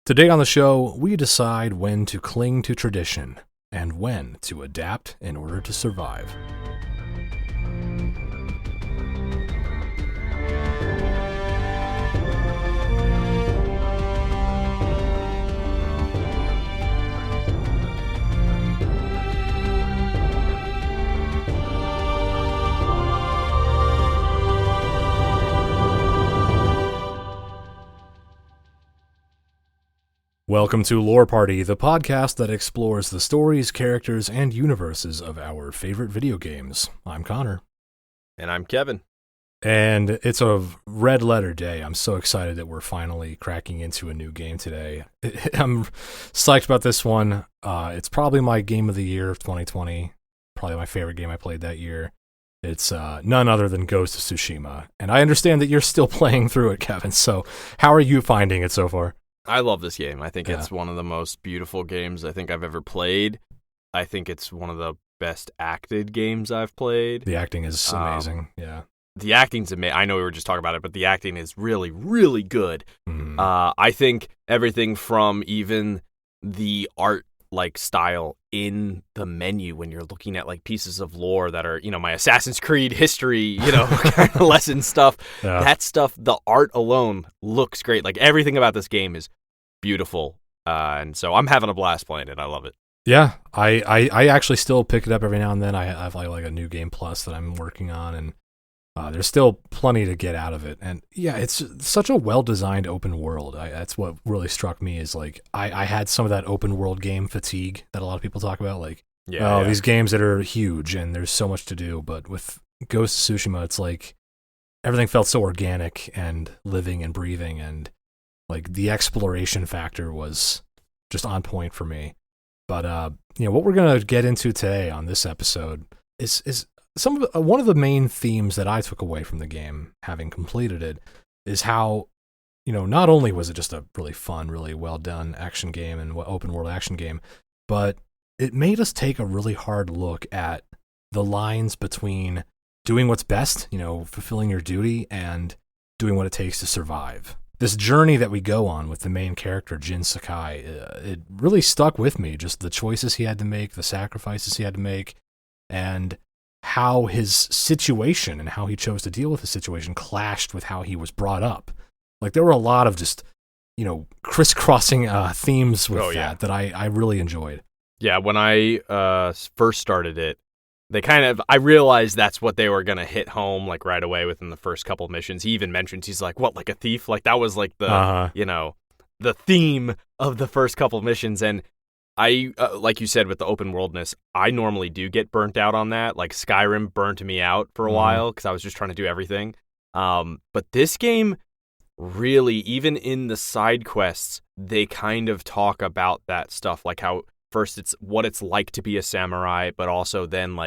Today on the show, we decide when to cling to tradition and when to adapt in order to survive. Welcome to Lore Party, the podcast that explores the stories, characters, and universes of our favorite video games. I'm Connor. And I'm Kevin. And it's a red letter day. I'm so excited that we're finally cracking into a new game today. I'm psyched about this one. It's probably my game of the year of 2020. Probably my favorite game I played that year. It's none other than Ghost of Tsushima. And I understand that you're still playing through it, Kevin. So how are you finding it so far? I love this game. I think it's one of the most beautiful games I think I've ever played. I think it's one of the best acted games I've played. The acting is amazing, yeah. The acting's amazing. I know we were just talking about it, but the acting is really, really good. Mm. I think everything from even the art style in the menu when you're looking at pieces of lore that are, my Assassin's Creed history, kind of lesson stuff. Yeah. That stuff, the art alone looks great. Everything about this game is beautiful. And so I'm having a blast playing it. I love it. Yeah, I actually still pick it up every now and then. I have like a new game plus that I'm working on, and there's still plenty to get out of it. And yeah, it's such a well-designed open world. That's what really struck me is I had some of that open world game fatigue that a lot of people talk about. These games that are huge and there's so much to do. But with Ghost of Tsushima, it's everything felt so organic and living and breathing, and the exploration factor was just on point for me. But what we're gonna get into today on this episode is one of the main themes that I took away from the game, having completed it, is how, not only was it just a really fun, really well done action game and open world action game, but it made us take a really hard look at the lines between doing what's best, fulfilling your duty, and doing what it takes to survive. This journey that we go on with the main character, Jin Sakai, it really stuck with me, just the choices he had to make, the sacrifices he had to make, and how his situation and how he chose to deal with the situation clashed with how he was brought up. There were a lot of just, crisscrossing themes with that I really enjoyed. Yeah, when I first started it, I realized that's what they were going to hit home right away within the first couple missions. He even mentions, he's like, what, like a thief? That was the theme of the first couple missions. And I, like you said, with the open worldness, I normally do get burnt out on that. Skyrim burned me out for a while because I was just trying to do everything. But this game really, even in the side quests, they kind of talk about that stuff. How first it's what it's like to be a samurai, but also then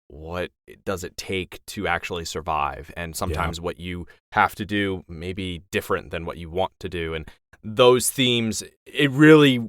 what does it take to actually survive? And sometimes what you have to do may be different than what you want to do. And those themes, it really,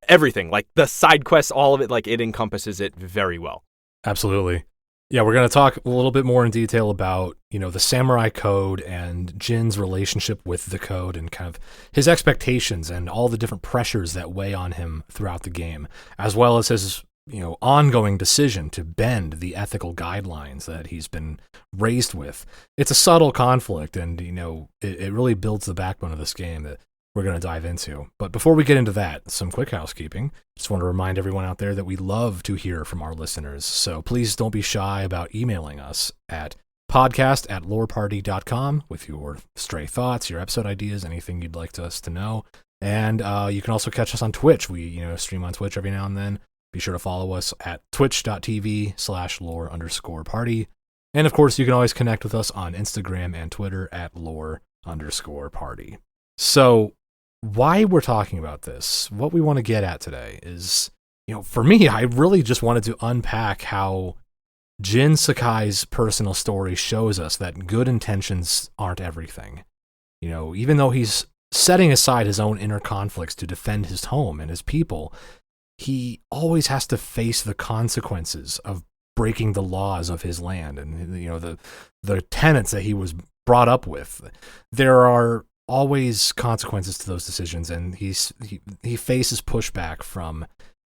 everything, the side quests, all of it, it encompasses it very well. Absolutely. Yeah, we're going to talk a little bit more in detail about, the samurai code and Jin's relationship with the code and kind of his expectations and all the different pressures that weigh on him throughout the game, as well as his, ongoing decision to bend the ethical guidelines that he's been raised with. It's a subtle conflict, and, it really builds the backbone of this game that we're going to dive into. But before we get into that, some quick housekeeping. Just want to remind everyone out there that we love to hear from our listeners. So please don't be shy about emailing us at podcast@loreparty.com with your stray thoughts, your episode ideas, anything you'd like us to know. And you can also catch us on Twitch. We stream on Twitch every now and then. Be sure to follow us at twitch.tv/lore_party. And of course, you can always connect with us on Instagram and Twitter at lore_party. So why we're talking about this, what we want to get at today is, for me, I really just wanted to unpack how Jin Sakai's personal story shows us that good intentions aren't everything. Even though he's setting aside his own inner conflicts to defend his home and his people, he always has to face the consequences of breaking the laws of his land and the tenets that he was brought up with. There are always consequences to those decisions, and he faces pushback from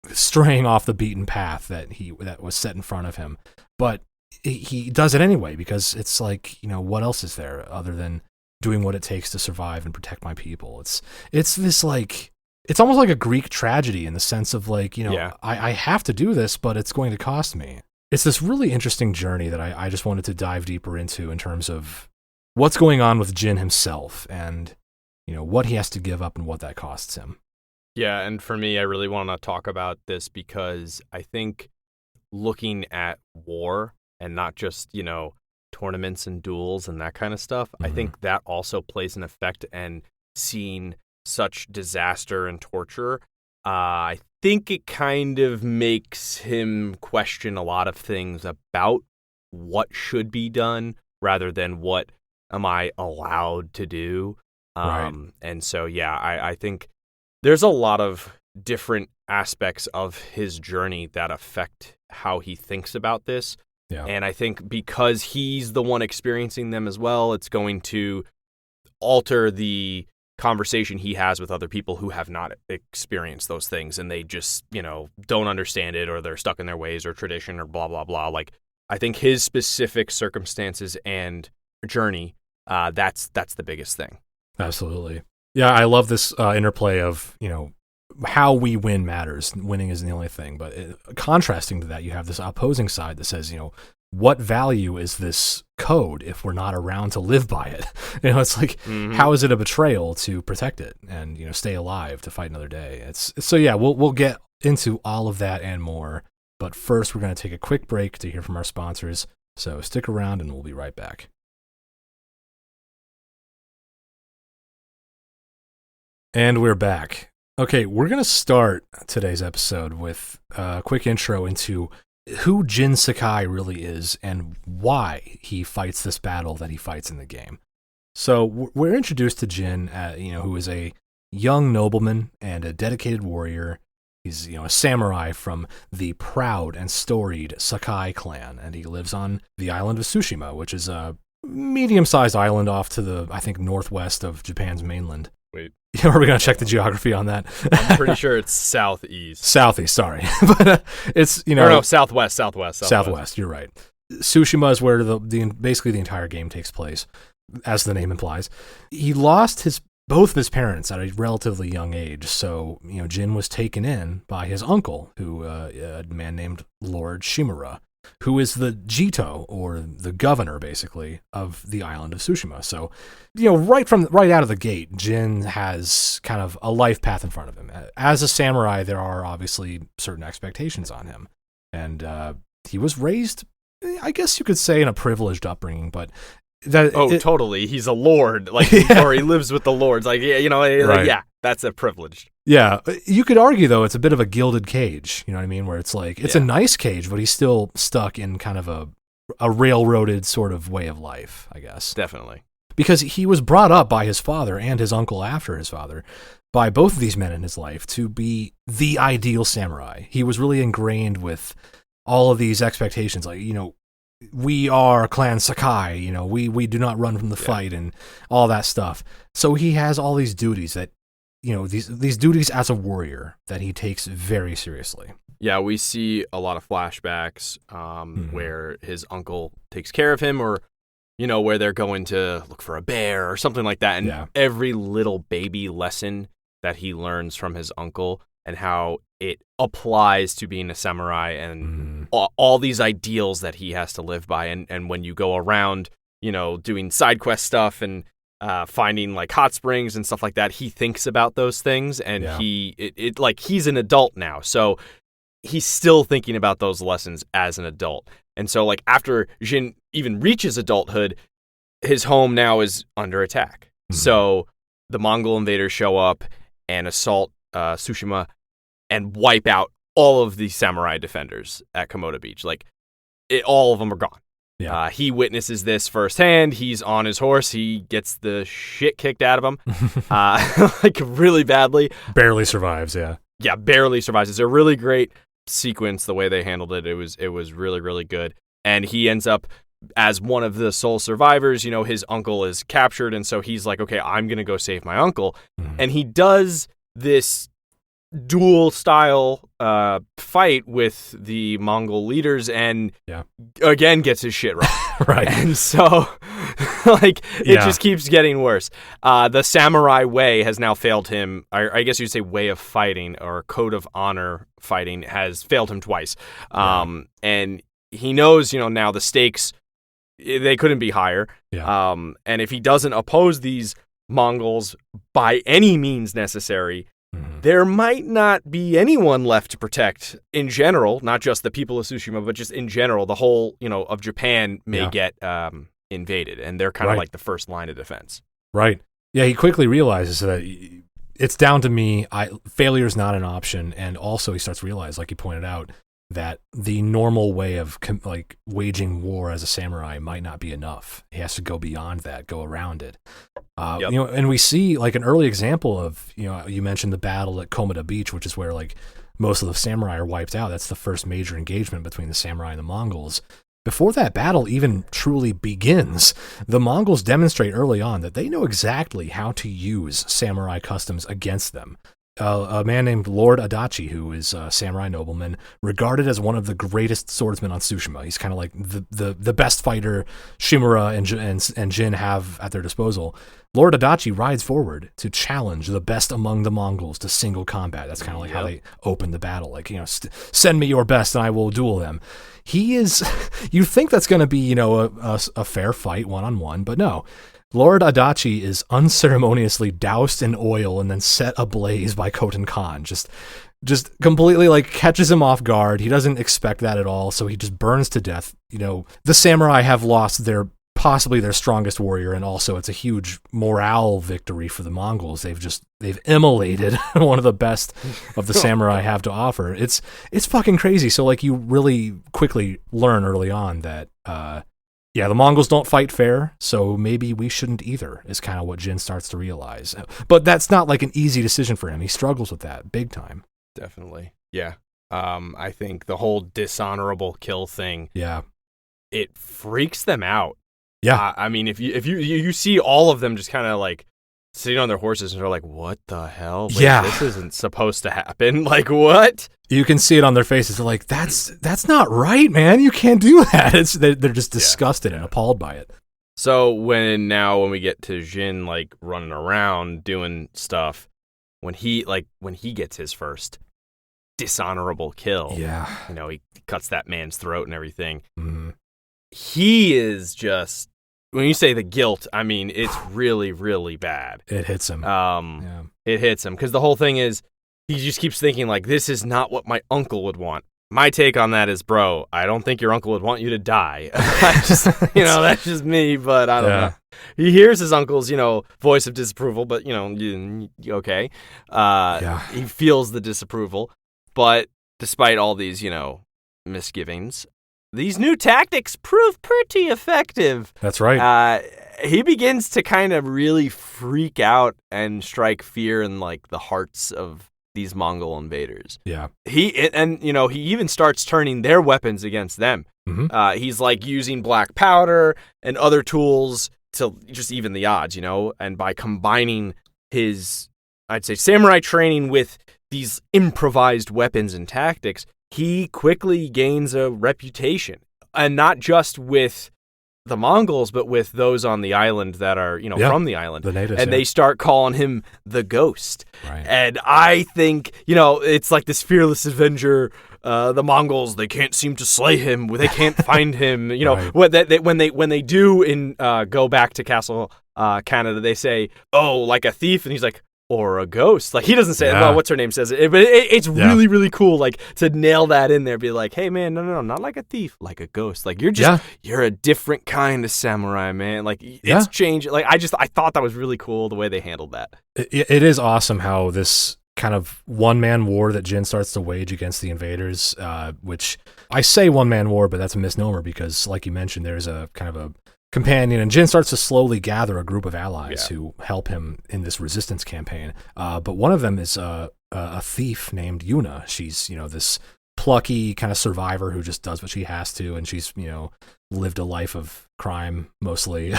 straying off the beaten path that was set in front of him. But he does it anyway, because it's like, what else is there other than doing what it takes to survive and protect my people? It's this like, it's almost like a Greek tragedy in the sense of like, I have to do this, but it's going to cost me. It's this really interesting journey that I just wanted to dive deeper into in terms of what's going on with Jin himself and, what he has to give up and what that costs him. Yeah, and for me, I really want to talk about this because I think looking at war and not just, tournaments and duels and that kind of stuff, I think that also plays an effect, and seeing such disaster and torture, I think it kind of makes him question a lot of things about what should be done rather than what am I allowed to do. Right. And so, I think there's a lot of different aspects of his journey that affect how he thinks about this. Yeah. And I think because he's the one experiencing them as well, it's going to alter the conversation he has with other people who have not experienced those things, and they just, don't understand it, or they're stuck in their ways or tradition or blah, blah, blah. Like, I think his specific circumstances and journey, that's the biggest thing. Absolutely. Yeah, I love this interplay of, how we win matters. Winning isn't the only thing. But contrasting to that, you have this opposing side that says, what value is this code if we're not around to live by it? It's like, how is it a betrayal to protect it and, stay alive to fight another day? We'll get into all of that and more. But first, we're going to take a quick break to hear from our sponsors. So stick around and we'll be right back. And we're back. Okay, we're going to start today's episode with a quick intro into who Jin Sakai really is and why he fights this battle that he fights in the game. So we're introduced to Jin, who is a young nobleman and a dedicated warrior. He's, a samurai from the proud and storied Sakai clan, and he lives on the island of Tsushima, which is a medium-sized island off to the, I think, northwest of Japan's mainland. Wait. Are we going to check the geography on that? I'm pretty sure it's southeast. Southeast, sorry. But it's, Or no, southwest. Southwest, you're right. Tsushima is where basically the entire game takes place, as the name implies. He lost both of his parents at a relatively young age, so, Jin was taken in by his uncle, a man named Lord Shimura, who is the Jito, or the governor, basically, of the island of Tsushima. So, right out of the gate, Jin has kind of a life path in front of him. As a samurai, there are obviously certain expectations on him. And he was raised, I guess you could say, in a privileged upbringing, but totally. He's a lord, or he lives with the lords. Right. That's a privilege. Yeah, you could argue, though, it's a bit of a gilded cage, you know what I mean? Where it's like, it's a nice cage, but he's still stuck in kind of a railroaded sort of way of life, I guess. Definitely. Because he was brought up by his father and his uncle after his father, by both of these men in his life, to be the ideal samurai. He was really ingrained with all of these expectations, like, we are Clan Sakai, we do not run from the fight and all that stuff. So he has all these duties that, these duties as a warrior that he takes very seriously. Yeah, we see a lot of flashbacks where his uncle takes care of him, or, where they're going to look for a bear or something like that. And every little baby lesson that he learns from his uncle and how it applies to being a samurai and all these ideals that he has to live by. And when you go around, doing side quest stuff and finding like hot springs and stuff like that, he thinks about those things, and he's an adult now. So he's still thinking about those lessons as an adult. And so like after Jin even reaches adulthood, his home now is under attack. So the Mongol invaders show up and assault Tsushima and wipe out all of the samurai defenders at Komoda Beach. Like, all of them are gone. Yeah. He witnesses this firsthand. He's on his horse. He gets the shit kicked out of him, like really badly. Barely survives, yeah. Yeah, barely survives. It's a really great sequence, the way they handled it. It was really, really good. And he ends up as one of the sole survivors, his uncle is captured, and so he's like, okay, I'm going to go save my uncle. And he does this duel style fight with the Mongol leaders and again gets his shit wrong. Right. And so it just keeps getting worse. The samurai way has now failed him. I guess you'd say way of fighting or code of honor fighting has failed him twice. And he knows, now the stakes, they couldn't be higher. Yeah. And if he doesn't oppose these Mongols by any means necessary, there might not be anyone left to protect in general, not just the people of Tsushima, but just in general, the whole, of Japan may get invaded, and they're kind of like the first line of defense. Right. Yeah, he quickly realizes that it's down to me. Failure is not an option, and also he starts to realize, like you pointed out, that the normal way of waging war as a samurai might not be enough. He has to go beyond that, go around it. And we see like an early example of, you mentioned the battle at Komoda Beach, which is where like most of the samurai are wiped out. That's the first major engagement between the samurai and the Mongols. Before that battle even truly begins, the Mongols demonstrate early on that they know exactly how to use samurai customs against them. A man named Lord Adachi, who is a samurai nobleman, regarded as one of the greatest swordsmen on Tsushima. He's kind of like the best fighter Shimura and Jin have at their disposal. Lord Adachi rides forward to challenge the best among the Mongols to single combat. That's kind of like how they open the battle. Like, send me your best and I will duel them. He is, you think that's going to be, a fair fight one-on-one, but no. Lord Adachi is unceremoniously doused in oil and then set ablaze by Khoten Khan. Just completely like catches him off guard. He doesn't expect that at all, so he just burns to death. The samurai have lost possibly their strongest warrior, and also it's a huge morale victory for the Mongols. They've immolated one of the best of the samurai have to offer. It's fucking crazy. So like you really quickly learn early on that the Mongols don't fight fair, so maybe we shouldn't either, is kind of what Jin starts to realize. But that's not like an easy decision for him. He struggles with that big time. Definitely. Yeah. I think the whole dishonorable kill thing, it freaks them out. Yeah. I mean, if you see all of them just kind of like sitting on their horses and they're like, what the hell? This isn't supposed to happen. Like, what? You can see it on their faces. They're like, that's not right, man. You can't do that. They're just disgusted and appalled by it. So when we get to Jin like running around doing stuff, when he gets his first dishonorable kill, he cuts that man's throat and everything. Mm-hmm. He is just, when you say the guilt, I mean, it's really, really bad. It hits him. It hits him because the whole thing is he just keeps thinking like, this is not what my uncle would want. My take on that is, bro, I don't think your uncle would want you to die. That's just me, but I don't know. He hears his uncle's, voice of disapproval, but, okay. He feels the disapproval, but despite all these, misgivings, these new tactics prove pretty effective. That's right. He begins to kind of really freak out and strike fear in like the hearts of these Mongol invaders. Yeah. He even starts turning their weapons against them. Mm-hmm. He's like using black powder and other tools to just even the odds, and by combining his, I'd say, samurai training with these improvised weapons and tactics, he quickly gains a reputation, and not just with the Mongols, but with those on the island that are, from the island. The natives, and they start calling him the Ghost. Right. And I think, it's like this fearless avenger. The Mongols, they can't seem to slay him. They can't find him. Right. When they do in go back to Castle Canada, they say, "Oh, like a thief," and he's like, or a ghost. Like, he doesn't say it. Well, what's her name says it. But it's really, really cool, like, to nail that in there. Be like, hey, man, no, not like a thief, like a ghost. Like, you're a different kind of samurai, man. Like, it's changed. Like, I thought that was really cool, the way they handled that. It is awesome how this kind of one-man war that Jin starts to wage against the invaders, which I say one-man war, but that's a misnomer because, like you mentioned, there's a kind of a companion, and Jin starts to slowly gather a group of allies who help him in this resistance campaign. But one of them is a thief named Yuna. She's, this plucky kind of survivor who just does what she has to, and she's, you know, lived a life of crime mostly,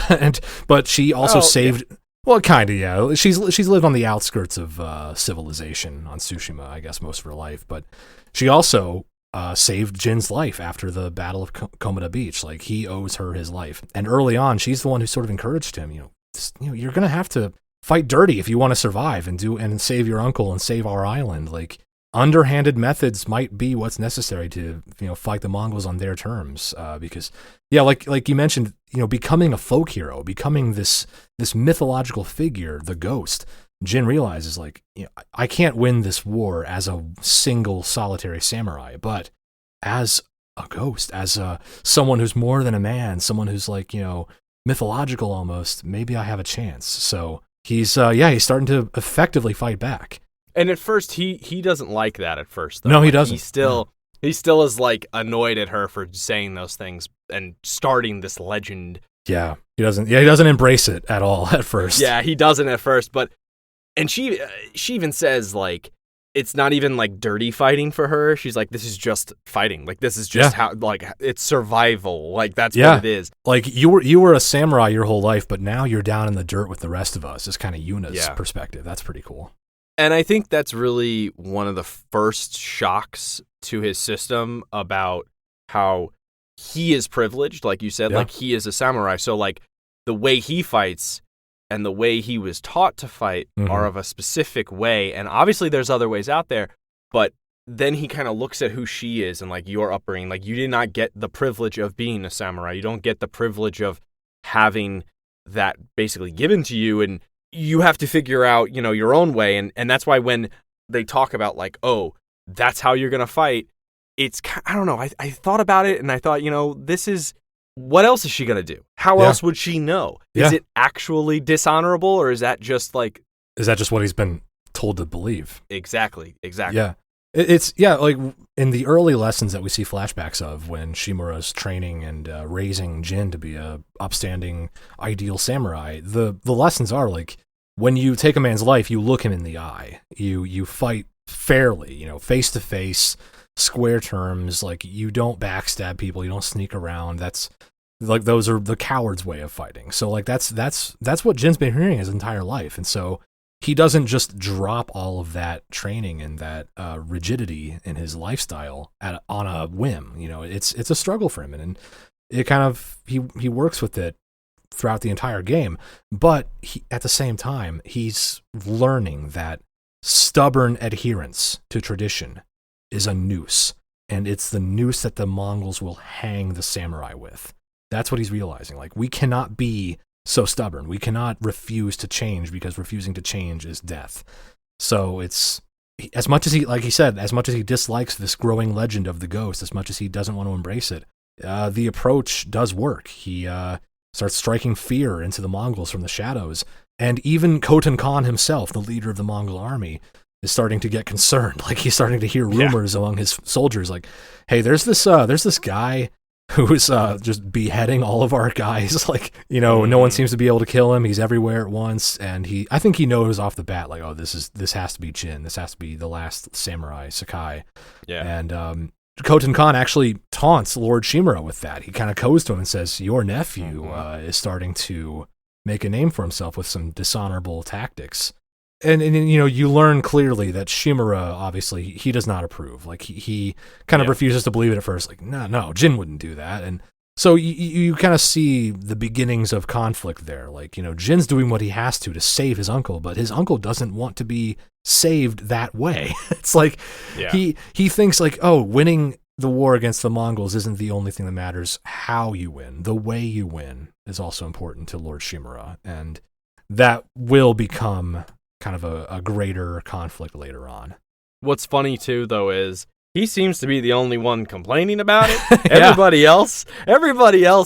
but she also saved. Yeah. Well, kind of, yeah. She's lived on the outskirts of civilization on Tsushima, I guess, most of her life, but she also saved Jin's life after the Battle of Komoda Beach. Like, he owes her his life, and early on, she's the one who sort of encouraged him. You know, you're gonna have to fight dirty if you want to survive and save your uncle and save our island. Like, underhanded methods might be what's necessary to, you know, fight the Mongols on their terms. Because, yeah, like you mentioned, you know, becoming a folk hero, becoming this mythological figure, the ghost. Jin realizes, like, you know, I can't win this war as a single solitary samurai, but as a ghost, as someone who's more than a man, someone who's, like, you know, mythological almost. Maybe I have a chance. So he's starting to effectively fight back. And at first, he doesn't like that at first, though. No, he doesn't. He still is, like, annoyed at her for saying those things and starting this legend. Yeah, he doesn't embrace it at all at first. Yeah, he doesn't at first, and she even says, like, it's not even, like, dirty fighting for her. She's like, this is just fighting. Like, this is just how, like, it's survival. Like, that's what it is. Like, you were a samurai your whole life, but now you're down in the dirt with the rest of us. Is kind of Yuna's perspective. That's pretty cool. And I think that's really one of the first shocks to his system about how he is privileged, like you said, like, he is a samurai. So, like, the way he fights and the way he was taught to fight are of a specific way. And obviously there's other ways out there, but then he kind of looks at who she is and, like, your upbringing. Like, you did not get the privilege of being a samurai. You don't get the privilege of having that basically given to you, and you have to figure out, you know, your own way. And that's why when they talk about, like, oh, that's how you're going to fight, it's, I don't know. I thought about it and I thought, you know, what else is she going to do? How else would she know? Is it actually dishonorable, or is that just what he's been told to believe? Exactly. Yeah. It's like in the early lessons that we see flashbacks of when Shimura's training and raising Jin to be a upstanding, ideal samurai, the lessons are, like, when you take a man's life, you look him in the eye. You fight fairly, you know, face to face, square terms. Like, you don't backstab people, you don't sneak around. That's, like, those are the coward's way of fighting. So, like, that's what Jin's been hearing his entire life, and so he doesn't just drop all of that training and that rigidity in his lifestyle on a whim. You know, it's a struggle for him, and it kind of he works with it throughout the entire game. But at the same time, he's learning that stubborn adherence to tradition is a noose, and it's the noose that the Mongols will hang the samurai with. That's what he's realizing. Like, we cannot be so stubborn. We cannot refuse to change, because refusing to change is death. So it's, as much as he, like he said, as much as he dislikes this growing legend of the ghost, as much as he doesn't want to embrace it, the approach does work. He starts striking fear into the Mongols from the shadows, and even Khotan Khan himself, the leader of the Mongol army, is starting to get concerned. Like, he's starting to hear rumors among his soldiers, like, hey, there's this guy who's just beheading all of our guys. Like, you know, no one seems to be able to kill him. He's everywhere at once, and I think he knows off the bat, like, oh, this has to be Jin. This has to be the last samurai, Sakai. Yeah. And Khotan Khan actually taunts Lord Shimura with that. He kind of goes to him and says, your nephew is starting to make a name for himself with some dishonorable tactics. And you know, you learn clearly that Shimura, obviously, he does not approve. Like, he kind of refuses to believe it at first. Like, no, Jin wouldn't do that. And so you kind of see the beginnings of conflict there. Like, you know, Jin's doing what he has to save his uncle, but his uncle doesn't want to be saved that way. It's like, he thinks, like, oh, winning the war against the Mongols isn't the only thing that matters. How you win, the way you win, is also important to Lord Shimura. And that will become kind of a greater conflict later on. What's funny too, though, is he seems to be the only one complaining about it. Everybody else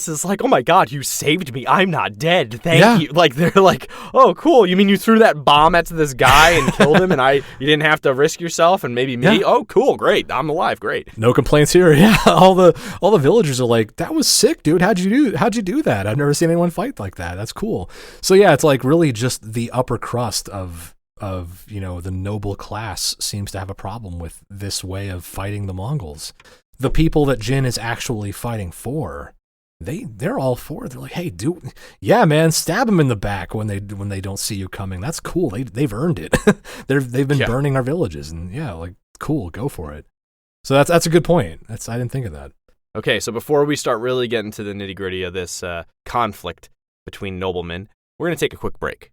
is like, oh my God, you saved me. I'm not dead. Thank you. Like, they're like, oh, cool. You mean you threw that bomb at this guy and killed him, and you didn't have to risk yourself and maybe me? Yeah. Oh, cool. Great. I'm alive. Great. No complaints here. Yeah. All the villagers are like, that was sick, dude. How'd you do that? I've never seen anyone fight like that. That's cool. So yeah, it's like really just the upper crust of of the noble class seems to have a problem with this way of fighting the Mongols. The people that Jin is actually fighting for, they're all for it. They're like, hey, yeah, man, stab them in the back when they don't see you coming. That's cool. They've earned it. They've been burning our villages, and like, cool, go for it. So that's a good point. I didn't think of that. Okay, so before we start really getting to the nitty gritty of this conflict between noblemen, we're going to take a quick break.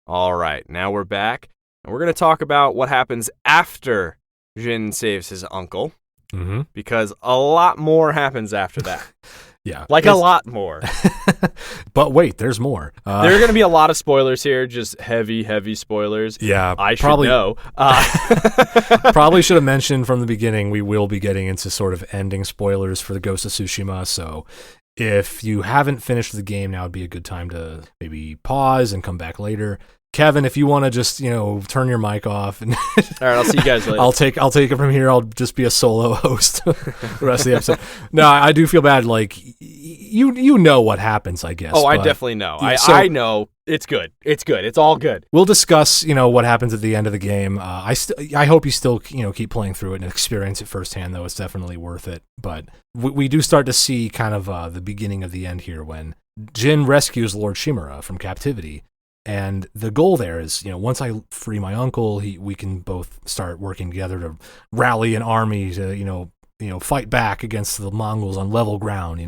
All right, now we're back, and we're going to talk about what happens after Jin saves his uncle, because a lot more happens after that. Yeah. A lot more. But wait, there's more. There are going to be a lot of spoilers here, just heavy spoilers. Yeah. I should know. Probably should have mentioned from the beginning, we will be getting into sort of ending spoilers for the Ghost of Tsushima, so if you haven't finished the game, now would be a good time to maybe pause and come back later. Kevin, if you want to just, turn your mic off. And all right, I'll see you guys later. I'll take it from here. I'll just be a solo host the rest of the episode. No, I do feel bad. Like, you know what happens, I guess. Oh, I definitely know. I know. It's good. It's good. It's all good. We'll discuss, what happens at the end of the game. I hope you still, keep playing through it and experience it firsthand, though. It's definitely worth it. But we do start to see kind of the beginning of the end here when Jin rescues Lord Shimura from captivity. And the goal there is, once I free my uncle, we can both start working together to rally an army to, fight back against the Mongols on level ground,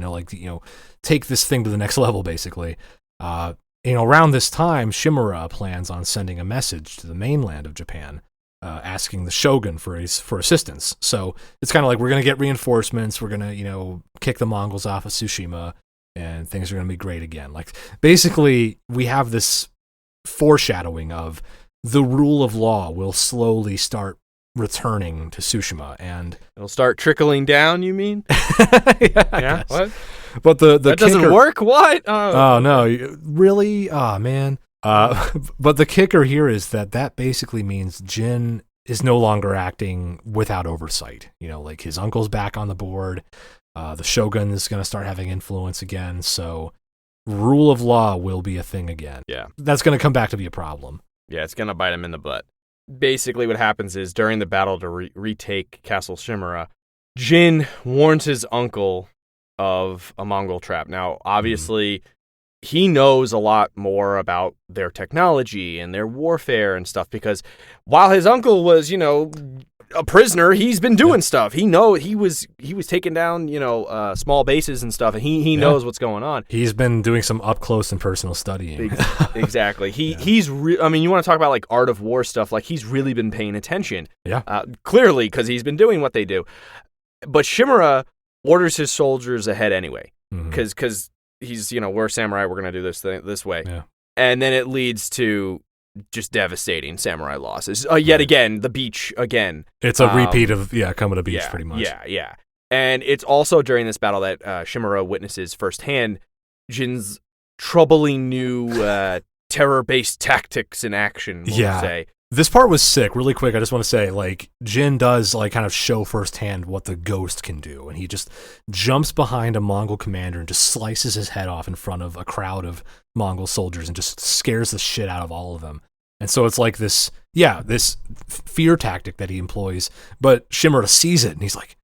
take this thing to the next level, basically. Around this time, Shimura plans on sending a message to the mainland of Japan, asking the shogun for assistance. So it's kind of like, we're going to get reinforcements. We're going to, kick the Mongols off of Tsushima, and things are going to be great again. Like, basically, we have this foreshadowing of the rule of law will slowly start returning to Tsushima, and it'll start trickling down, you mean? Yeah. What? But the that doesn't work. What? Oh no, really? Oh man. But the kicker here is that basically means Jin is no longer acting without oversight. Like, his uncle's back on the board. The shogun is going to start having influence again. So rule of law will be a thing again. Yeah. That's going to come back to be a problem. Yeah, it's going to bite him in the butt. Basically, what happens is, during the battle to retake Castle Shimura, Jin warns his uncle of a Mongol trap. Now, obviously, he knows a lot more about their technology and their warfare and stuff, because while his uncle was, a prisoner, he's been doing stuff. He was taking down, small bases and stuff, and he knows what's going on. He's been doing some up close and personal studying. Exactly. You want to talk about like art of war stuff, like, he's really been paying attention. Yeah. Clearly, because he's been doing what they do. But Shimura orders his soldiers ahead anyway, because he's, we're samurai, we're going to do this way. Yeah. And then it leads to just devastating samurai losses. Yet again, the beach again. It's a repeat of coming to beach, pretty much. Yeah. And it's also during this battle that Shimura witnesses firsthand Jin's troubling new terror-based tactics in action. We'll say. This part was sick. Really quick, I just want to say, like, Jin does kind of show firsthand what the ghost can do, and he just jumps behind a Mongol commander and just slices his head off in front of a crowd of Mongol soldiers and just scares the shit out of all of them. And so it's like this fear tactic that he employs, but Shimura sees it and he's like,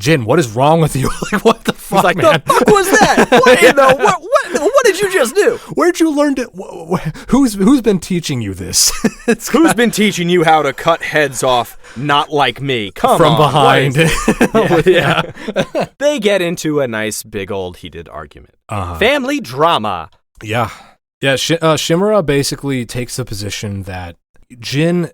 Jin, what is wrong with you? Like, what the fuck, like, man? The fuck was that? What did you just do? Where'd you learn to? Who's been teaching you this? Who's been teaching you how to cut heads off? Not like me. Come from on, behind. Yeah. They get into a nice big old heated argument. Family drama. Yeah. Shimura basically takes the position that Jin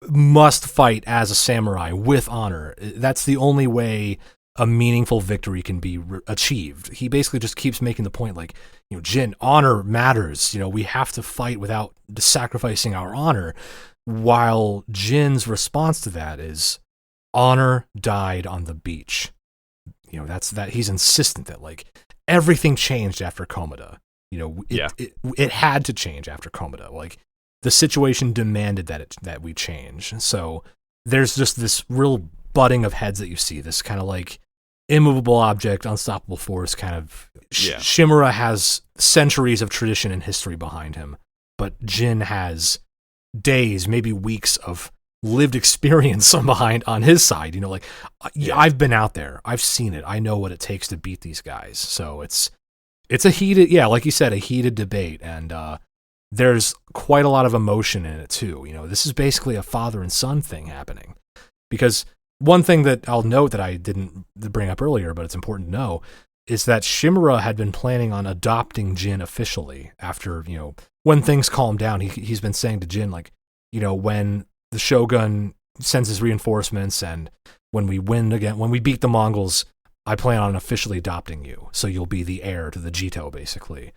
must fight as a samurai with honor. That's the only way a meaningful victory can be achieved. He basically just keeps making the point, like, Jin, honor matters. We have to fight without sacrificing our honor. While Jin's response to that is, honor died on the beach. That's that. He's insistent that, like, everything changed after Komoda. It had to change after Komoda. Like, the situation demanded that we change. So there's just this real butting of heads that you see, this kind of like immovable object, unstoppable force kind of. Shimura has centuries of tradition and history behind him, but Jin has days, maybe weeks of lived experience on his side. I've been out there, I've seen it, I know what it takes to beat these guys. So it's a heated, like you said, a heated debate, and there's quite a lot of emotion in it too. This is basically a father and son thing happening, because one thing that I'll note that I didn't bring up earlier, but it's important to know, is that Shimura had been planning on adopting Jin officially after, when things calm down. He's been saying to Jin, when the Shogun sends his reinforcements and when we win again, when we beat the Mongols, I plan on officially adopting you. So you'll be the heir to the Jito, basically.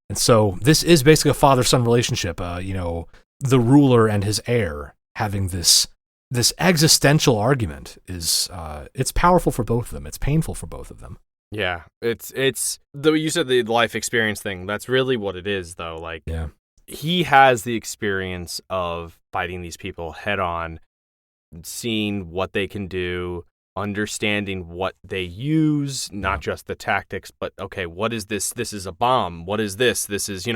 And so this is basically a father-son relationship, the ruler and his heir having this existential argument is, it's powerful for both of them. It's painful for both of them. Yeah, it's though you said the life experience thing. That's really what it is, though. He has the experience of fighting these people head on, seeing what they can do, understanding what they use, not just the tactics, but okay, what is this? This is a bomb. What is this? This is,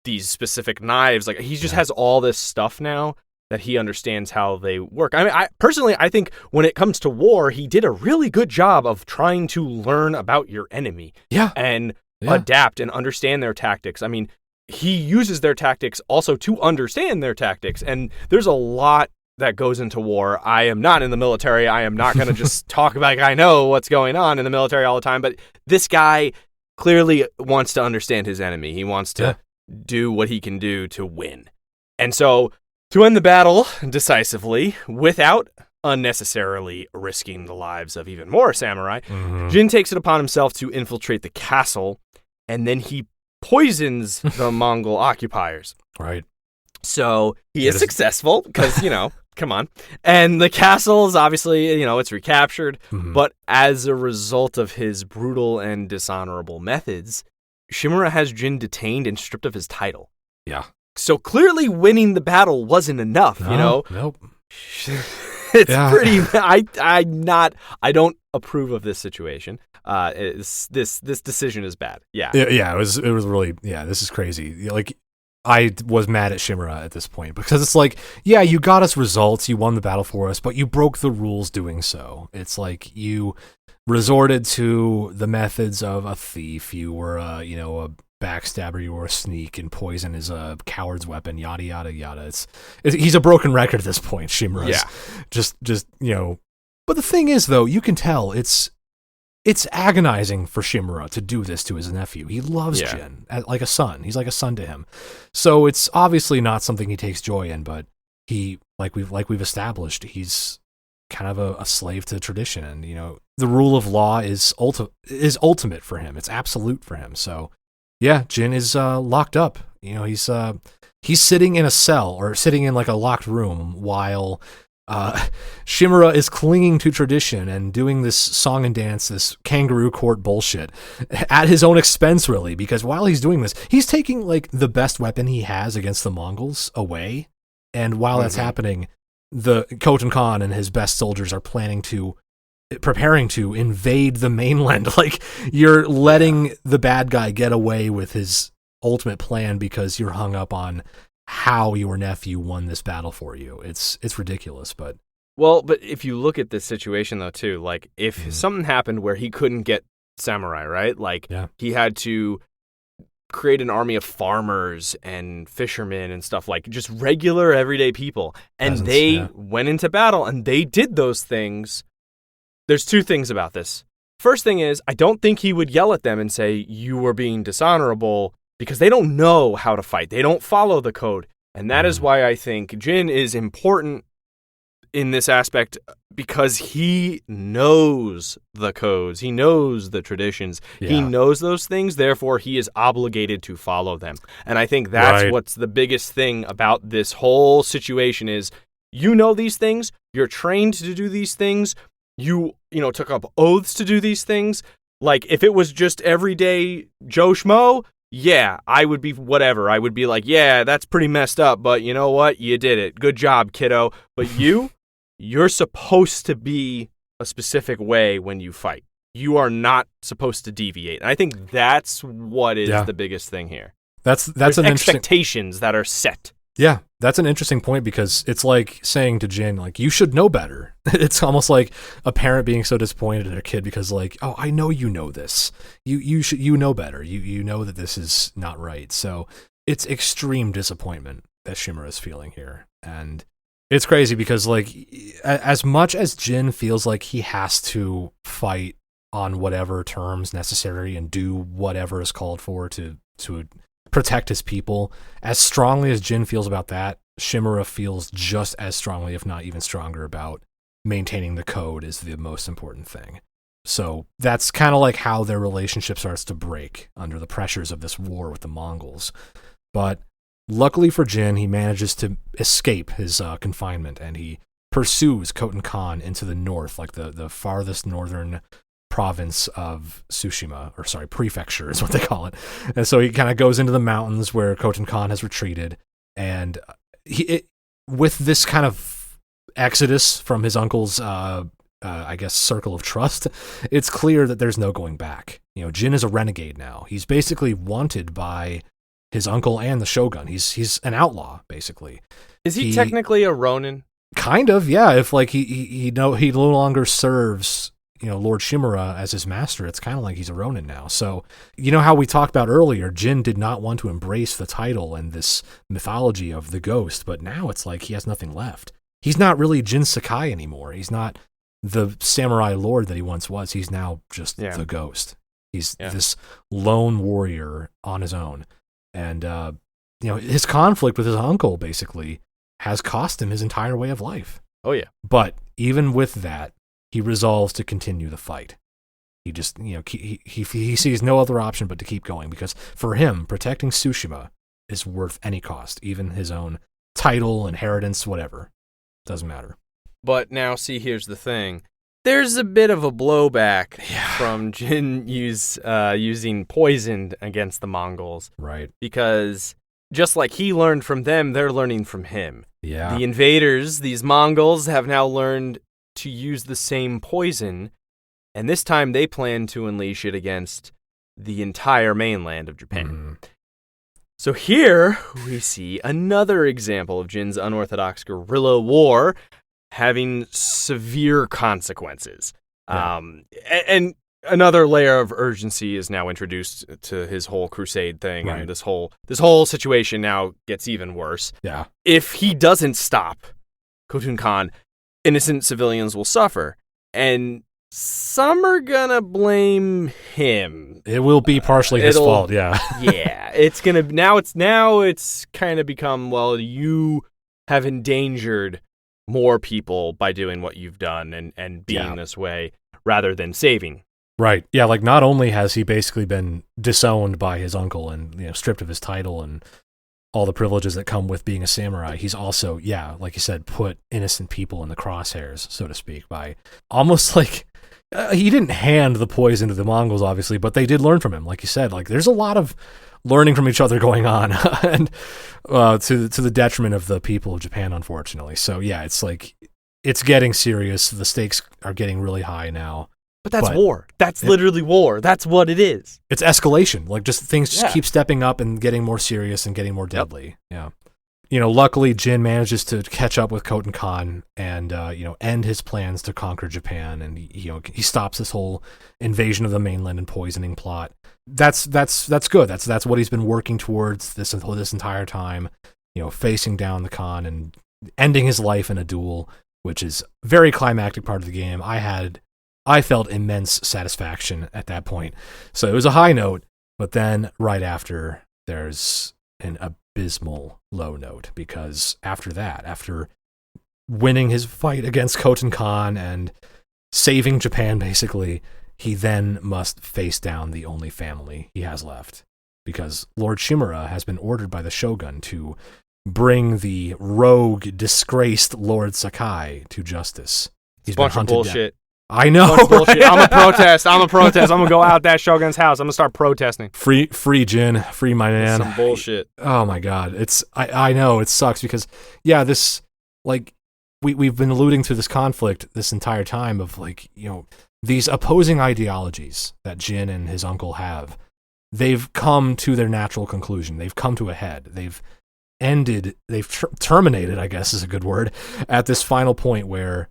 these specific knives. He just has all this stuff now that he understands how they work. I mean, I think when it comes to war, he did a really good job of trying to learn about your enemy. And adapt and understand their tactics. I mean, he uses their tactics also to understand their tactics. And there's a lot that goes into war. I am not in the military. I am not going to just talk like I know what's going on in the military all the time. But this guy clearly wants to understand his enemy. He wants to do what he can do to win. And so, to end the battle decisively, without unnecessarily risking the lives of even more samurai, Jin takes it upon himself to infiltrate the castle, and then he poisons the Mongol occupiers. Right. So he is successful, because, come on. And the castle is obviously, it's recaptured, but as a result of his brutal and dishonorable methods, Shimura has Jin detained and stripped of his title. Yeah. So clearly winning the battle wasn't enough, Nope. It's pretty. I don't approve of this situation. This decision is bad. Yeah. It was really. Yeah, this is crazy. I was mad at Shimura at this point, because it's you got us results, you won the battle for us, but you broke the rules doing so. It's you resorted to the methods of a thief. You were a backstabber, you were a sneak, and poison is a coward's weapon, yada yada yada. He's a broken record at this point, Shimura's. Just but the thing is, though, you can tell it's agonizing for Shimura to do this to his nephew. He loves Jin like a son. He's like a son to him. So it's obviously not something he takes joy in, but he, like we've established, he's kind of a slave to tradition, and the rule of law is ultimate for him. It's absolute for him. So yeah, Jin is locked up. He's sitting in a cell, or sitting in a locked room, while Shimura is clinging to tradition and doing this song and dance, this kangaroo court bullshit at his own expense, really, because while he's doing this, he's taking the best weapon he has against the Mongols away. And while that's happening, the Khotan Khan and his best soldiers are preparing to invade the mainland. You're letting the bad guy get away with his ultimate plan because you're hung up on how your nephew won this battle for you. It's ridiculous, but if you look at this situation, though, too, if something happened where he couldn't get samurai, right? He had to create an army of farmers and fishermen and stuff, just regular everyday people, and peasants, they went into battle and they did those things. There's two things about this. First thing is, I don't think he would yell at them and say, you were being dishonorable, because they don't know how to fight. They don't follow the code. And that is why I think Jin is important in this aspect, because he knows the codes. He knows the traditions. Yeah. He knows those things. Therefore, he is obligated to follow them. And I think that's what's the biggest thing about this whole situation is, these things. You're trained to do these things. You took up oaths to do these things. If it was just everyday Joe Schmo, yeah, I would be whatever. I would be yeah, that's pretty messed up, but you know what? You did it. Good job, kiddo. But you're supposed to be a specific way when you fight. you are not supposed to deviate. And I think that's what is the biggest thing here. There's an expectations that are set. Yeah, that's an interesting point because it's like saying to Jin, like, you should know better. It's almost like a parent being so disappointed in their kid because, like, oh, I know you know this. You know better. You know that this is not right. So it's extreme disappointment that Shimura is feeling here. And it's crazy because, like, as much as Jin feels like he has to fight on whatever terms necessary and do whatever is called for to protect his people, as strongly as Jin feels about that, Shimura feels just as strongly, if not even stronger, about maintaining the code is the most important thing. So that's kind of like how their relationship starts to break under the pressures of this war with the Mongols. But luckily for Jin, he manages to escape his confinement, and he pursues Khoten Khan into the north, like the farthest northern province of Tsushima, or sorry, prefecture is what they call it. And so he kind of goes into the mountains where Khoten Khan has retreated, and with this kind of exodus from his uncle's, I guess, circle of trust, it's clear that there's no going back. You know, Jin is a renegade now. He's basically wanted by his uncle and the shogun. He's an outlaw, basically. Is he technically a Ronin? Kind of, yeah. If like he no longer serves, you know, Lord Shimura as his master, it's kind of like he's a Ronin now. So, you know how we talked about earlier, Jin did not want to embrace the title and this mythology of the ghost, but now it's like he has nothing left. He's not really Jin Sakai anymore. He's not the samurai lord that he once was. He's now just the ghost. He's this lone warrior on his own. And, you know, his conflict with his uncle basically has cost him his entire way of life. Oh, yeah. But even with that, he resolves to continue the fight. He just, you know, he sees no other option but to keep going, because for him, protecting Tsushima is worth any cost, even his own title, inheritance, whatever. Doesn't matter. But now, see, here's the thing. There's a bit of a blowback from Jin using poison against the Mongols. Right. Because just like he learned from them, they're learning from him. Yeah. The invaders, these Mongols, have now learned to use the same poison, and this time they plan to unleash it against the entire mainland of Japan. Mm-hmm. So here we see another example of Jin's unorthodox guerrilla war having severe consequences. Yeah. And another layer of urgency is now introduced to his whole crusade thing, right. And this whole situation now gets even worse. Yeah. If he doesn't stop Khoten Khan, innocent civilians will suffer, and some are gonna blame him. It will be partially his fault, yeah. Yeah, it's gonna now it's kind of become, well, you have endangered more people by doing what you've done and being this way rather than saving. Right. Yeah, like not only has he basically been disowned by his uncle and, you know, stripped of his title and all the privileges that come with being a samurai, he's also, like you said, put innocent people in the crosshairs, so to speak, by almost like he didn't hand the poison to the Mongols, obviously, but they did learn from him. Like you said, like there's a lot of learning from each other going on, and to the detriment of the people of Japan, unfortunately. So yeah, it's like it's getting serious. The stakes are getting really high now. But that's war. That's literally war. That's what it is. It's escalation. Like just things just keep stepping up and getting more serious and getting more deadly. Yeah. You know, luckily Jin manages to catch up with Khoten Khan and end his plans to conquer Japan, and he stops this whole invasion of the mainland and poisoning plot. That's good. That's what he's been working towards this entire time. You know, facing down the Khan and ending his life in a duel, which is a very climactic part of the game. I felt immense satisfaction at that point. So it was a high note, but then right after there's an abysmal low note, because after winning his fight against Khoten Khan and saving Japan, basically, he then must face down the only family he has left, because Lord Shimura has been ordered by the shogun to bring the rogue, disgraced Lord Sakai to justice. He's been hunted bullshit. Down. I know. Bullshit. I'm a protest. I'm gonna go out that shogun's house. I'm gonna start protesting. Free Jin. Free my man. Some bullshit. Oh my god. I know it sucks because this, like, we've been alluding to this conflict this entire time of, like, these opposing ideologies that Jin and his uncle have, they've come to their natural conclusion. They've come to a head. They've terminated, I guess is a good word, at this final point where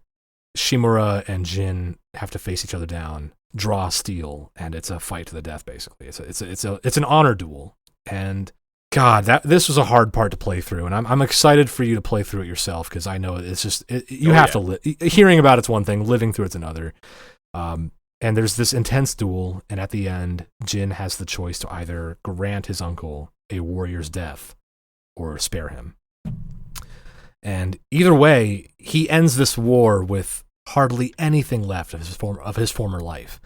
Shimura and Jin have to face each other down, draw steel, and it's a fight to the death. Basically, it's an honor duel. And God, this was a hard part to play through, and I'm excited for you to play through it yourself, because I know it's just you have to hearing about it's one thing, living through it's another. And there's this intense duel, and at the end, Jin has the choice to either grant his uncle a warrior's death or spare him. And either way, he ends this war with hardly anything left of his former life.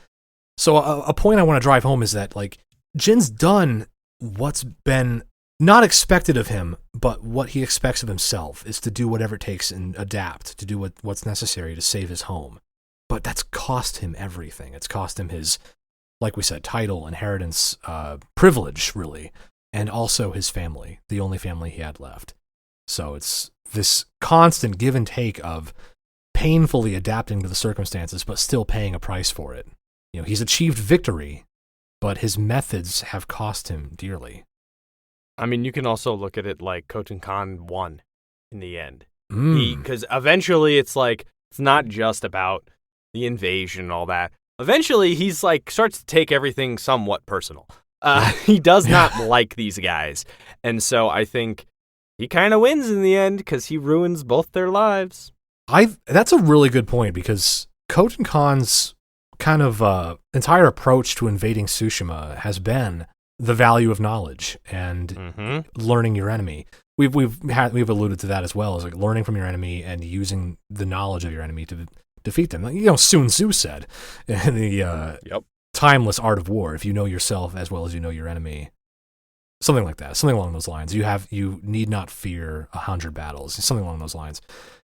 So a point I want to drive home is that, like, Jin's done what's been not expected of him, but what he expects of himself is to do whatever it takes and adapt, to do what's necessary to save his home. But that's cost him everything. It's cost him his, like we said, title, inheritance, privilege, really, and also his family, the only family he had left. So it's this constant give and take of painfully adapting to the circumstances, but still paying a price for it. You know, he's achieved victory, but his methods have cost him dearly. I mean, you can also look at it like Khotun Khan won in the end. Because eventually it's like, it's not just about the invasion and all that. Eventually he's like, starts to take everything somewhat personal. He does not like these guys. And so I think he kind of wins in the end because he ruins both their lives. That's a really good point, because Khotun Khan's kind of entire approach to invading Tsushima has been the value of knowledge and learning your enemy. We've alluded to that as well, as like learning from your enemy and using the knowledge of your enemy to defeat them. Like, you know, Sun Tzu said in the timeless art of war, if you know yourself as well as you know your enemy, something like that, something along those lines. You need not fear 100 battles, something along those lines.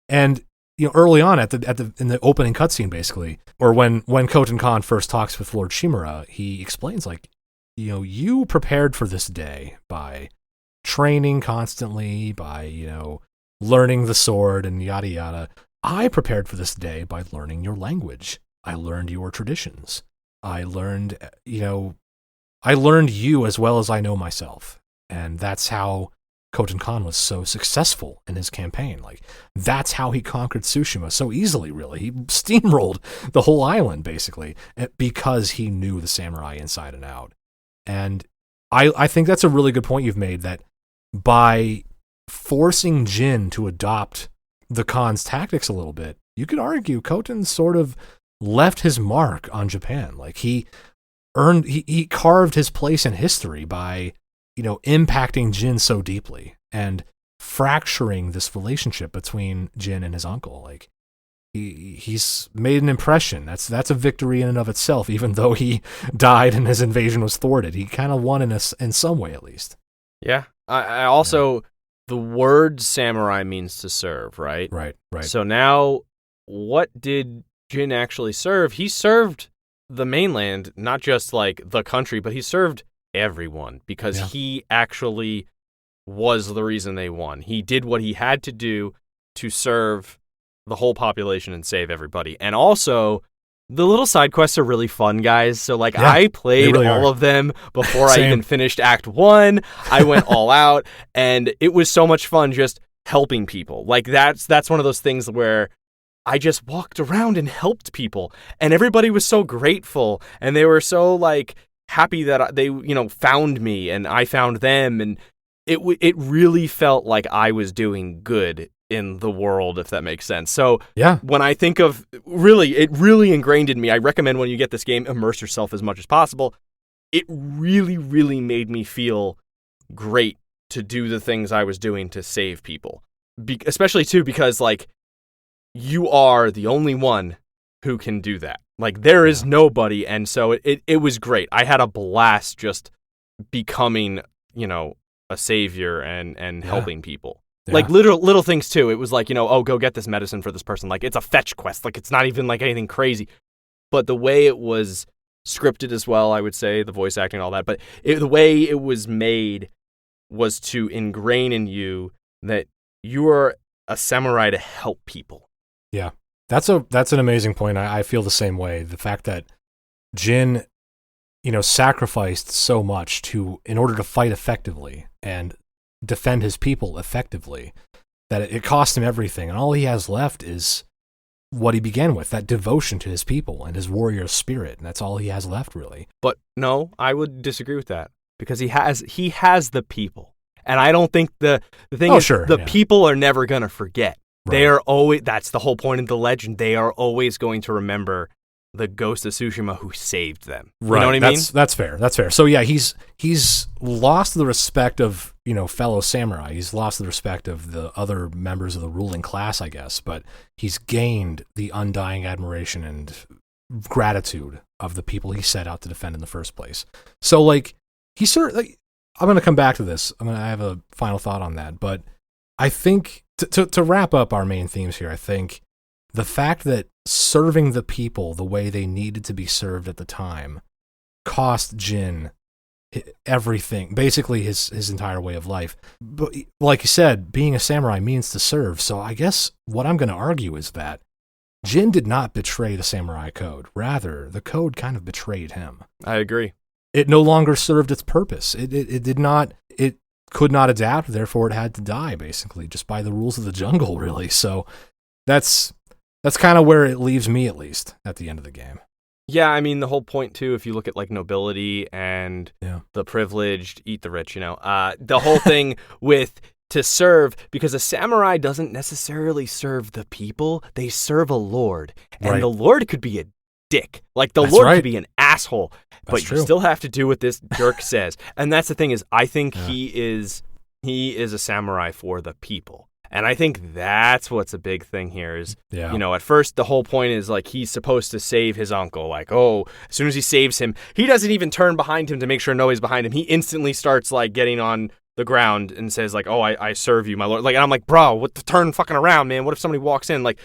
And you know, early on in the opening cutscene, basically, or when Khotun Khan first talks with Lord Shimura, he explains, like, you know, you prepared for this day by training constantly, by, you know, learning the sword and yada yada. I prepared for this day by learning your language. I learned your traditions. I learned you as well as I know myself. And that's how Khotun Khan was so successful in his campaign. Like, that's how he conquered Tsushima so easily, really. He steamrolled the whole island, basically, because he knew the samurai inside and out. And I think that's a really good point you've made, that by forcing Jin to adopt the Khan's tactics a little bit, you could argue Khotun sort of left his mark on Japan. Like, he carved his place in history by, you know, impacting Jin so deeply and fracturing this relationship between Jin and his uncle. Like, he's made an impression. That's a victory in and of itself, even though he died and his invasion was thwarted. He kind of won in some way, at least. Yeah. I also, the word samurai means to serve, right? Right. So now, what did Jin actually serve? He served the mainland, not just like the country, but he served everyone, because he actually was the reason they won. He did what he had to do to serve the whole population and save everybody. And also, the little side quests are really fun, guys. So, like, I played really all of them before I even finished Act 1. I went all out, and it was so much fun just helping people. Like, that's one of those things where I just walked around and helped people, and everybody was so grateful, and they were so, like, happy that they, you know, found me and I found them, and it really felt like I was doing good in the world, if that makes sense. So when I think of it really ingrained in me. I recommend when you get this game, immerse yourself as much as possible. It really, really made me feel great to do the things I was doing to save people, especially too because, like, you are the only one who can do that. Like, there is nobody, and so it was great. I had a blast just becoming, you know, a savior and helping people. Yeah. Like, little things, too. It was like, you know, oh, go get this medicine for this person. Like, it's a fetch quest. Like, it's not even, like, anything crazy. But the way it was scripted as well, I would say, the voice acting and all that, but the way it was made was to ingrain in you that you are a samurai to help people. Yeah. That's an amazing point. I feel the same way. The fact that Jin, sacrificed so much in order to fight effectively and defend his people effectively, that it cost him everything, and all he has left is what he began with, that devotion to his people and his warrior spirit, and that's all he has left, really. But no, I would disagree with that, because he has the people, and I don't think the thing is, people are never going to forget. Right. They are always, that's the whole point of the legend, they are always going to remember the Ghost of Tsushima who saved them. Right. You know what I mean? That's fair. That's fair. So yeah, he's lost the respect of, fellow samurai. He's lost the respect of the other members of the ruling class, I guess, but he's gained the undying admiration and gratitude of the people he set out to defend in the first place. So like, he certainly, I'm going to come back to this. I have a final thought on that, but I think to wrap up our main themes here, I think the fact that serving the people the way they needed to be served at the time cost Jin everything, basically his entire way of life. But like you said, being a samurai means to serve. So I guess what I'm going to argue is that Jin did not betray the samurai code. Rather, the code kind of betrayed him. I agree. It no longer served its purpose. It did not. It could not adapt. Therefore, it had to die, basically, just by the rules of the jungle, really. So that's kind of where it leaves me, at least, at the end of the game. Yeah, I mean, the whole point, too, if you look at, like, nobility and the privileged, eat the rich, the whole thing with to serve, because a samurai doesn't necessarily serve the people, they serve a lord. And the lord could be a dick. Like, the lord could be an asshole, but you still have to do what this jerk says. And that's the thing is, I think he is a samurai for the people. And I think that's what's a big thing here is, at first the whole point is like he's supposed to save his uncle. Like, as soon as he saves him, he doesn't even turn behind him to make sure nobody's behind him. He instantly starts like getting on the ground and says like, I serve you, my lord. Like, and I'm like, bro, what the turn fucking around, man? What if somebody walks in? Like,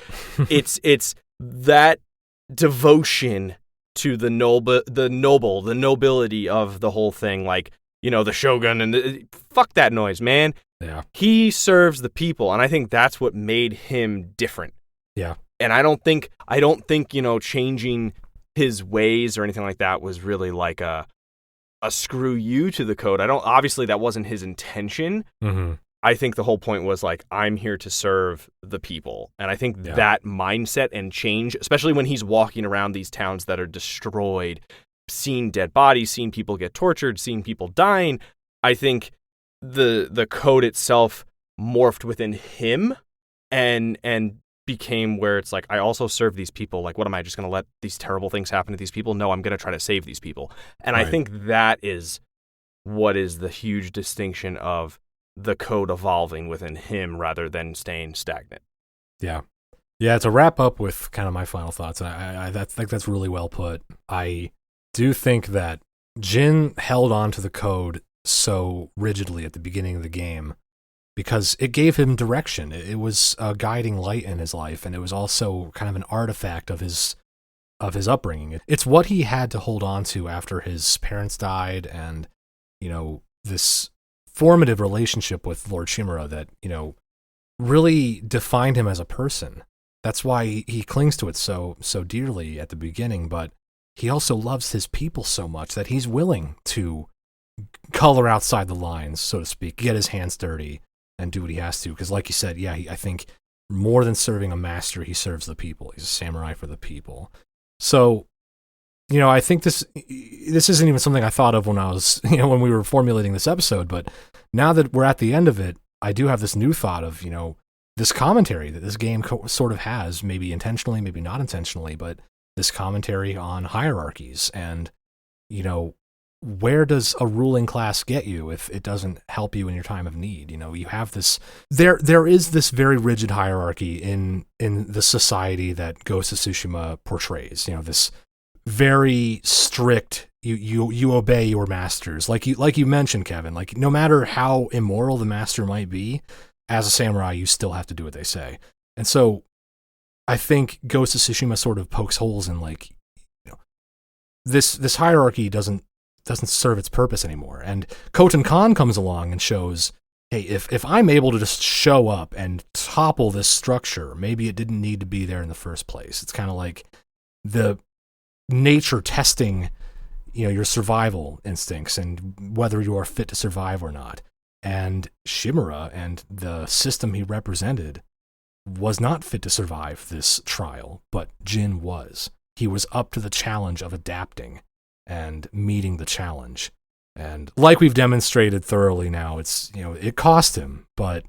it's that devotion to the nobility of the whole thing. Like, the shogun and fuck that noise, man. Yeah. He serves the people, and I think that's what made him different. Yeah. And I don't think changing his ways or anything like that was really like a screw you to the code. Obviously that wasn't his intention. Mm-hmm. I think the whole point was like, I'm here to serve the people. And I think that mindset and change, especially when he's walking around these towns that are destroyed, seeing dead bodies, seeing people get tortured, seeing people dying, I think the code itself morphed within him and became where it's like, I also serve these people. Like, what am I just going to let these terrible things happen to these people? No, I'm going to try to save these people. And I think that is what is the huge distinction of the code evolving within him rather than staying stagnant. Yeah. Yeah, to wrap up with kind of my final thoughts, I think that's really well put. I do think that Jin held on to the code so rigidly at the beginning of the game because it gave him direction. It was a guiding light in his life, and it was also kind of an artifact of his upbringing. It's what he had to hold on to after his parents died, and this formative relationship with Lord Shimura that really defined him as a person. That's why he clings to it so dearly at the beginning, but he also loves his people so much that he's willing to color outside the lines, so to speak, get his hands dirty and do what he has to. Because like you said, I think more than serving a master, he serves the people. He's a samurai for the people. So, I think this isn't even something I thought of when I was, when we were formulating this episode, but now that we're at the end of it, I do have this new thought of, this commentary that this game sort of has, maybe intentionally, maybe not intentionally, but this commentary on hierarchies and, where does a ruling class get you if it doesn't help you in your time of need? You have this, there is this very rigid hierarchy in the society that Ghost of Tsushima portrays, this very strict, you obey your masters. Like you mentioned, Kevin, like no matter how immoral the master might be, as a samurai, you still have to do what they say. And so I think Ghost of Tsushima sort of pokes holes in like, this hierarchy doesn't serve its purpose anymore. And Khotun Khan comes along and shows hey, if I'm able to just show up and topple this structure, maybe it didn't need to be there in the first place. It's kind of like the nature testing, your survival instincts and whether you are fit to survive or not. And Shimura and the system he represented was not fit to survive this trial, but Jin was. He was up to the challenge of adapting and meeting the challenge. And like we've demonstrated thoroughly now, it's, it cost him, but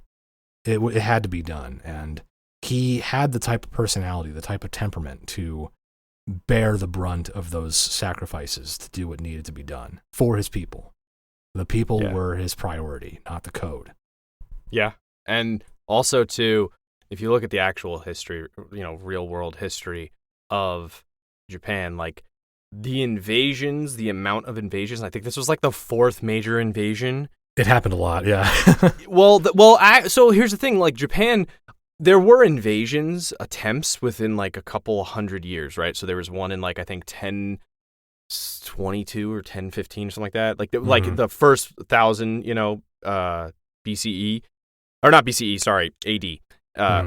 it had to be done. And he had the type of personality, the type of temperament to bear the brunt of those sacrifices to do what needed to be done for his people. The people were his priority, not the code. Yeah. And also, too, if you look at the actual history, real world history of Japan, like the invasions, the amount of invasions, I think this was like the 4th major invasion. It happened a lot, yeah. So here's the thing, like Japan, there were invasions attempts within like a couple hundred years, right? So there was one in like, I think 1022 or 1015 or something like that. Like the first 1000, BCE, or not BCE, sorry, AD,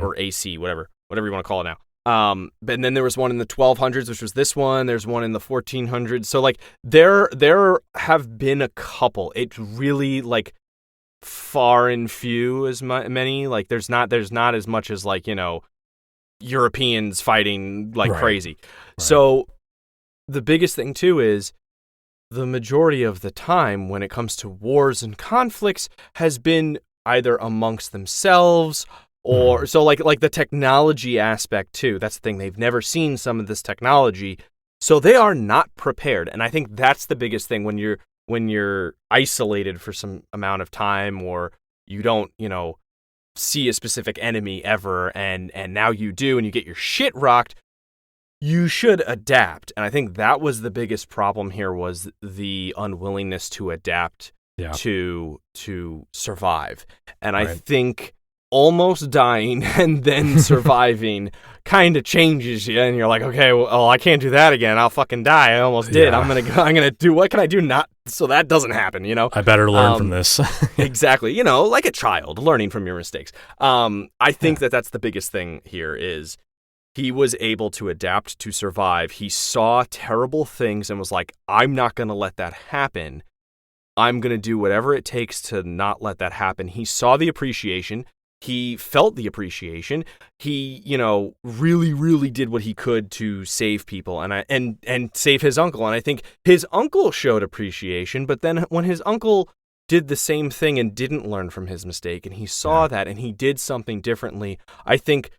or AC, whatever you want to call it now. But then there was one in the 1200s, which was this one. There's one in the 1400s. So like there have been a couple. It's really like far and few as many. Like there's not as much as like, Europeans fighting like crazy. Right. So the biggest thing too is the majority of the time when it comes to wars and conflicts has been either amongst themselves or so like the technology aspect too. That's the thing. They've never seen some of this technology, so they are not prepared. And I think that's the biggest thing when you're isolated for some amount of time, or you don't, see a specific enemy ever, and now you do, and you get your shit rocked. You should adapt. And I think that was the biggest problem here, was the unwillingness to adapt to survive. And I think almost dying and then surviving kind of changes you, and you're like, okay, well, I can't do that again. I'll fucking die. I almost did. I'm gonna do, what can I do not so that doesn't happen, I better learn from this. Exactly. Like a child learning from your mistakes. I think that's the biggest thing here is he was able to adapt to survive. He saw terrible things and was like, I'm not going to let that happen. I'm going to do whatever it takes to not let that happen. He saw the appreciation. He felt the appreciation. He, really, really did what he could to save people and save his uncle. And I think his uncle showed appreciation, but then when his uncle did the same thing and didn't learn from his mistake, and he saw that and he did something differently, I think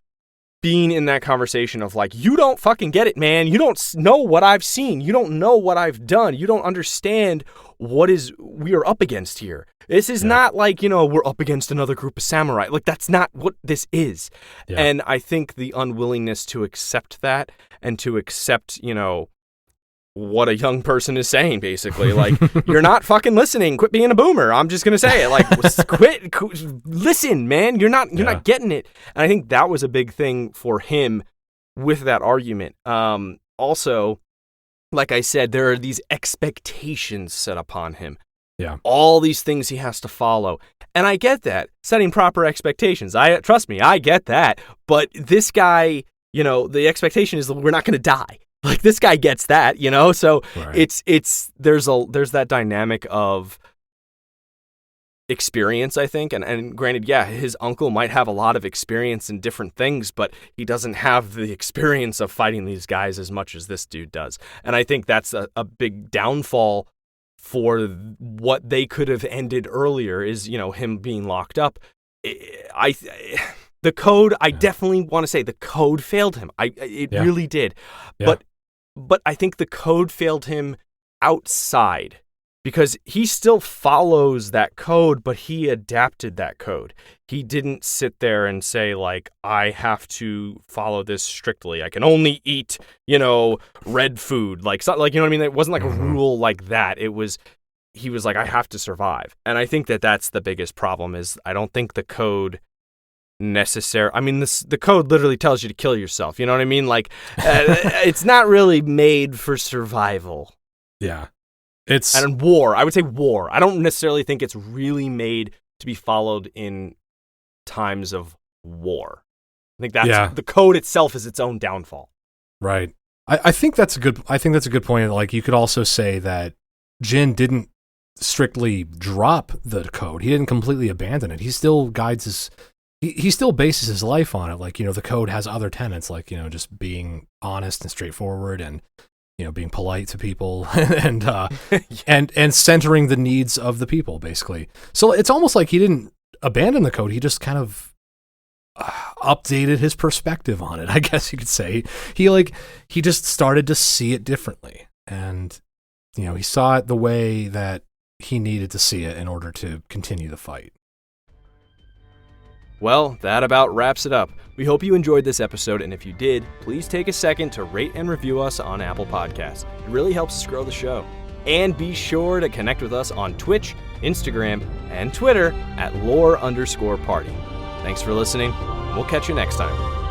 being in that conversation of like, you don't fucking get it, man. You don't know what I've seen. You don't know what I've done. You don't understand what we are up against here. This is not like, we're up against another group of samurai. Like, that's not what this is. Yeah. And I think the unwillingness to accept that and to accept, what a young person is saying, basically. Like, you're not fucking listening. Quit being a boomer. I'm just going to say it. Like, quit. Listen, man. You're not getting it. And I think that was a big thing for him with that argument. Also, like I said, there are these expectations set upon him. Yeah. All these things he has to follow. And I get that. Setting proper expectations. Trust me, I get that. But this guy, the expectation is that we're not going to die. Like, this guy gets that, So there's that dynamic of experience, I think. And granted, his uncle might have a lot of experience in different things, but he doesn't have the experience of fighting these guys as much as this dude does. And I think that's a big downfall for what they could have ended earlier, is, him being locked up. The code, I definitely want to say the code failed him. It really did. Yeah. But I think the code failed him outside, because he still follows that code, but he adapted that code. He didn't sit there and say, like, I have to follow this strictly. I can only eat, red food. Like, you know what I mean? It wasn't like a rule like that. He was like, I have to survive. And I think that's the biggest problem, is I don't think the code the code literally tells you to kill yourself. You know what I mean? Like, it's not really made for survival. Yeah. And war. I would say war. I don't necessarily think it's really made to be followed in times of war. I think that's the code itself is its own downfall. Right. I think that's a good point. Like, you could also say that Jin didn't strictly drop the code. He didn't completely abandon it. He still guides he still bases his life on it. Like, the code has other tenets, like, just being honest and straightforward, and being polite to people, and and centering the needs of the people, basically. So it's almost like he didn't abandon the code. He just kind of updated his perspective on it, I guess you could say. He just started to see it differently, and he saw it the way that he needed to see it in order to continue the fight. Well, that about wraps it up. We hope you enjoyed this episode, and if you did, please take a second to rate and review us on Apple Podcasts. It really helps us grow the show. And be sure to connect with us on Twitch, Instagram, and Twitter at lore_party. Thanks for listening. We'll catch you next time.